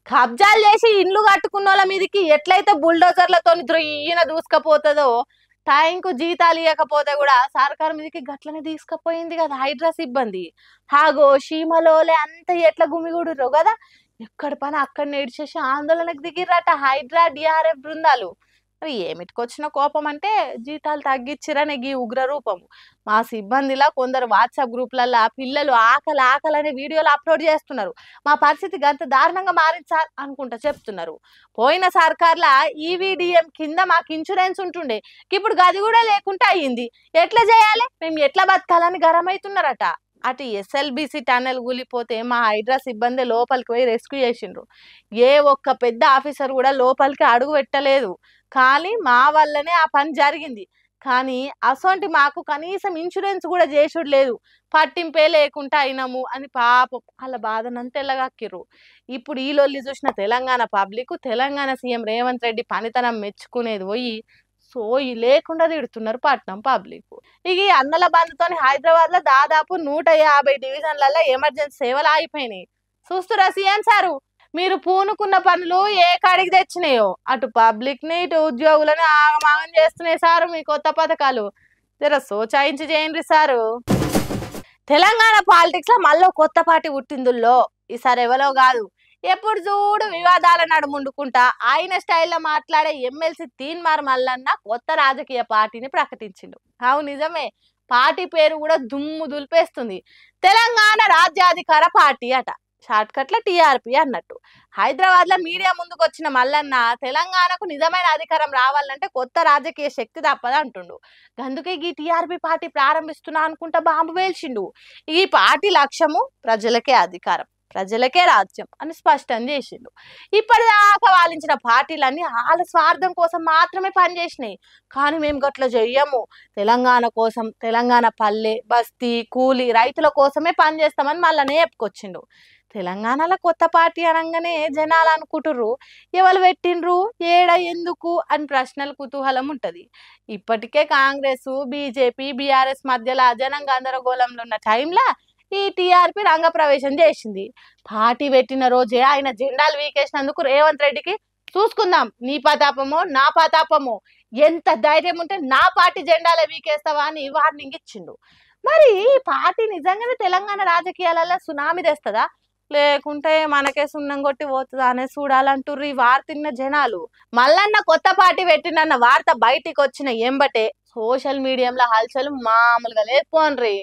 కబ్జాలు చేసి ఇండ్లు కట్టుకున్నోళ్ళ మీదకి ఎట్లయితే బుల్డోజర్లతో ఈయన దూసుకపోతుందో టైంకు జీతాలు ఇవ్వకపోతే కూడా సర్కార్ మీదకి గట్లనే తీసుకుపోయింది కదా హైడ్రా సిబ్బంది. హాగో షీమలోలే అంత ఎట్లా గుమిగూడురో కదా, ఎక్కడ పని అక్కడ నేడ్చేసి ఆందోళనకు దిగిర్రట హైడ్రా డిఆర్ఎఫ్ బృందాలు. మరి ఏమిటికొచ్చిన కోపం అంటే జీతాలు తగ్గించిరనే గీ ఉగ్ర రూపం. మా సిబ్బందిలా కొందరు వాట్సాప్ గ్రూప్లల్లో పిల్లలు ఆకలి ఆకలి అనే వీడియోలు అప్లోడ్ చేస్తున్నారు. మా పరిస్థితి గంత దారుణంగా మారింది సార్ అనుకుంటా చెప్తున్నారు. పోయిన సర్కార్లా ఈవీడిఎం కింద మాకు ఇన్సూరెన్స్ ఉంటుండే, ఇప్పుడు గది కూడా లేకుండా అయ్యింది. ఎట్లా చేయాలి, మేము ఎట్లా బతకాలని గరమైతున్నారట. అటు ఎస్ఎల్బిసి టన్నెల్ కూలిపోతే మా హైడ్రా సిబ్బంది లోపలికి పోయి రెస్క్యూ చేసిండ్రు. ఏ ఒక్క పెద్ద ఆఫీసర్ కూడా లోపలికి అడుగు పెట్టలేదు. కానీ మా వల్లనే ఆ పని జరిగింది. కానీ అసొంటి మాకు కనీసం ఇన్సూరెన్స్ కూడా చేసుడు లేదు, పట్టింపే లేకుండా అయినాము అని పాపం వాళ్ళ బాధనంతా ఎల్లగక్కిర్రు. ఇప్పుడు ఈ లొల్లి చూసిన తెలంగాణ పబ్లిక్ తెలంగాణ సీఎం రేవంత్ రెడ్డి పనితనం మెచ్చుకునేది పోయి సోయి లేకుండా తిడుతున్నారు పట్నం పబ్లిక్. ఇక ఈ అన్నల బంధుతోని హైదరాబాద్ లో దాదాపు 150 డివిజన్లలో ఎమర్జెన్సీ సేవలు ఆగిపోయినాయి. చూస్తురా సీఎం సారు, మీరు పూనుకున్న పనులు ఏ కాడికి తెచ్చినాయో అటు పబ్లిక్ ని ఇటు ఉద్యోగులను ఆగమాగం చేస్తున్నాయి సారు మీ కొత్త పథకాలు. జర సోచాయించి చేయండి సారు. తెలంగాణ పాలిటిక్స్ లో మళ్ళీ కొత్త పార్టీ పుట్టిందుల్లో ఈసారి ఎవరో కాదు, ఎప్పుడు చూడు వివాదాల నడుముండుకుంటా ఆయన స్టైల్లో మాట్లాడే ఎమ్మెల్సీ తీన్మార్ మల్లన్న కొత్త రాజకీయ పార్టీని ప్రకటించిండు. అవును నిజమే, పార్టీ పేరు కూడా దుమ్ము దులిపేస్తుంది. తెలంగాణ రాజ్యాధికార పార్టీ అట, షార్ట్ కట్ల టీఆర్పీ అన్నట్టు. హైదరాబాద్ లో మీడియా ముందుకు వచ్చిన మల్లన్న తెలంగాణకు నిజమైన అధికారం రావాలంటే కొత్త రాజకీయ శక్తి తప్పదు అంటుండు. అందుకే ఈ టీఆర్పీ పార్టీ ప్రారంభిస్తున్నా అనుకుంటా బాంబు వేల్చిండు. ఈ పార్టీ లక్ష్యము ప్రజలకే అధికారం, ప్రజలకే రాజ్యం అని స్పష్టం చేసిండు. ఇప్పటిదాకా వాలించిన పార్టీలన్నీ వాళ్ళ స్వార్థం కోసం మాత్రమే పనిచేసినాయి. కానీ మేము గట్ల చెయ్యము, తెలంగాణ కోసం, తెలంగాణ పల్లె బస్తీ కూలి రైతుల కోసమే పనిచేస్తామని మళ్ళీ చెప్పుకొచ్చిండు. తెలంగాణలో కొత్త పార్టీ అనగానే జనాలు అనుకుంటుర్రు ఎవరు పెట్టిండ్రు ఏడ ఎందుకు అని ప్రశ్నలు కుతూహలం ఉంటది. ఇప్పటికే కాంగ్రెస్ బీజేపీ బీఆర్ఎస్ మధ్యలో జనం గందరగోళంలో ఉన్న టైంలో ఈ టీఆర్పీ రంగప్రవేశం చేసింది. పార్టీ పెట్టిన రోజే ఆయన జెండాలు వీకేసినందుకు రేవంత్ రెడ్డికి చూసుకుందాం నీ పతాపమో నా పతాపమో, ఎంత ధైర్యం ఉంటే నా పార్టీ జెండాలే వీకేస్తావా అని వార్నింగ్ ఇచ్చిండు. మరి పార్టీ నిజంగానే తెలంగాణ రాజకీయాలలో సునామీ తెస్తుందా లేకుంటే మనకే సున్నం కొట్టి పోతుందా అనే చూడాలంటుర్రు ఈ వార్తిన్న జనాలు. మల్లన్న కొత్త పార్టీ పెట్టినన్న వార్త బయటికి వచ్చిన ఎంబటే సోషల్ మీడియాలో హల్చల్ మామూలుగా లేకపోన్రి.